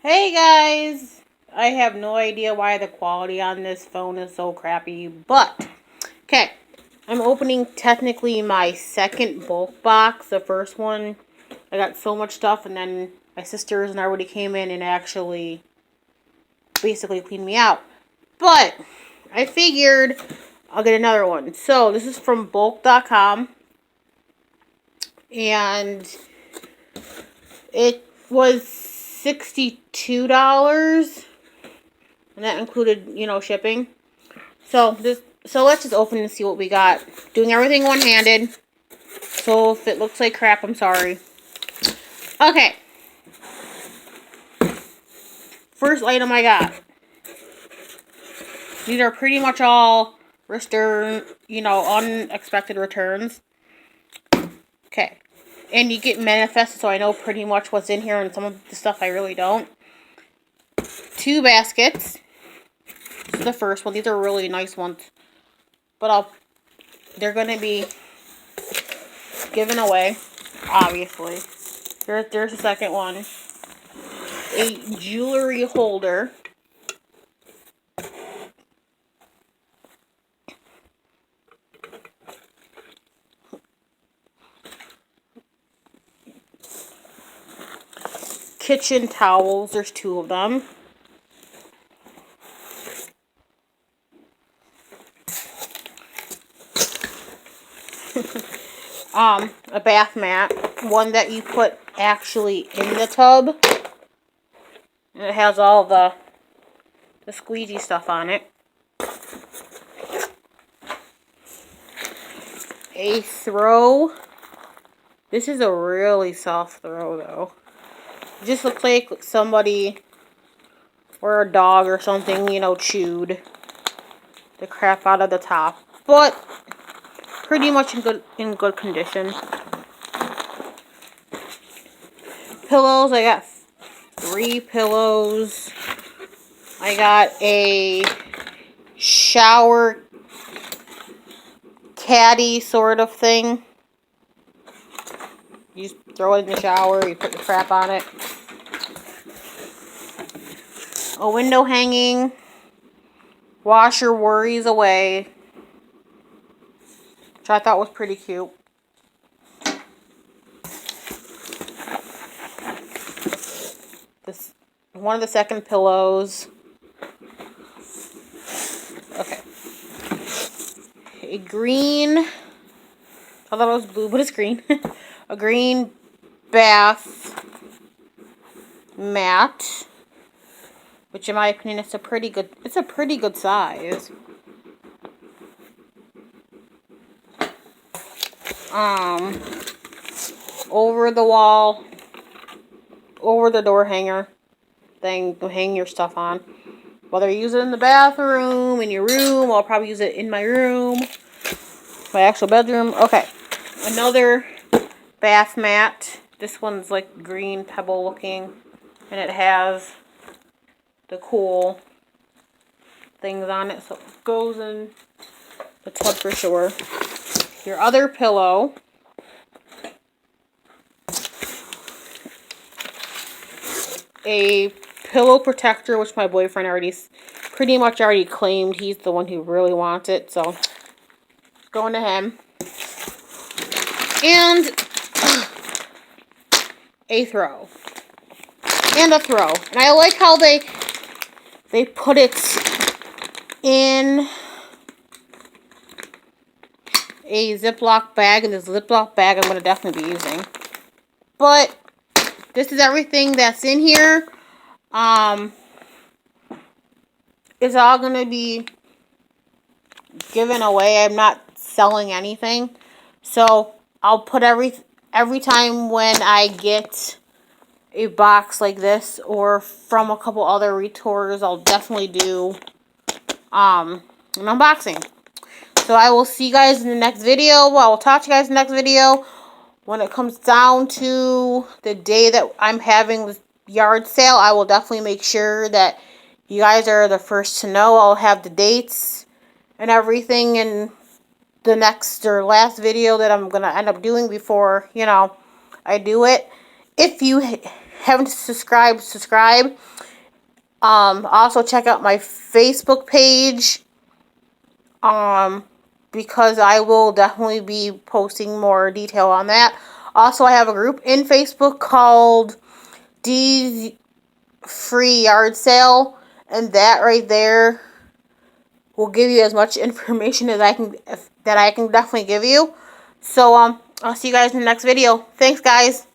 Hey guys! I have no idea why the quality on this phone is so crappy, but okay. I'm opening technically my second bulk box. The first one, I got so much stuff, and then my sisters and everybody came in and actually basically cleaned me out. But I figured I'll get another one. So this is from Bulq.com, and it was $62, and that included, shipping. So let's just open and see what we got. Doing everything one-handed. So if it looks like crap, I'm sorry. Okay. First item I got. These are pretty much all unexpected returns. Okay. And you get manifested, so I know pretty much what's in here, and some of the stuff I really don't. 2 baskets. This is the first one. These are really nice ones. But they're going to be given away, obviously. There's the second one. A jewelry holder. Kitchen towels. There's 2 of them. A bath mat. One that you put actually in the tub. And it has all the squeegee stuff on it. A throw. This is a really soft throw, though. It just looks like somebody or a dog or something, chewed the crap out of the top. But pretty much in good condition. Pillows. I got 3 pillows. I got a shower caddy sort of thing. You just throw it in the shower, you put your crap on it. A window hanging. Wash your worries away. Which I thought was pretty cute. This one of the second pillows. Okay. A green. I thought it was blue, but it's green. A green bath mat, which in my opinion it's a pretty good size. Over the wall, over the door hanger thing to hang your stuff on. Whether you use it in the bathroom, in your room, I'll probably use it in my room, my actual bedroom. Okay, another bath mat. This one's like green pebble looking, and it has the cool things on it, so it goes in the tub for sure. Your other pillow. A pillow protector, which my boyfriend pretty much already claimed he's the one who really wants it, so going to him. And a throw. And a throw. And I like how they put it in a Ziploc bag, and this Ziploc bag I'm going to definitely be using. But this is everything that's in here. It's all going to be given away. I'm not selling anything. So I'll put every time when I get a box like this or from a couple other retours, I'll definitely do an unboxing. So I will see you guys in the next video. I will talk to you guys in the next video. When it comes down to the day that I'm having the yard sale, I will definitely make sure that you guys are the first to know. I'll have the dates and everything in the next or last video that I'm going to end up doing before, I do it. If you haven't subscribed, subscribe. Also check out my Facebook page. Because I will definitely be posting more detail on that. Also, I have a group in Facebook called D Free Yard Sale, and that right there will give you as much information as I can definitely give you. So I'll see you guys in the next video. Thanks, guys.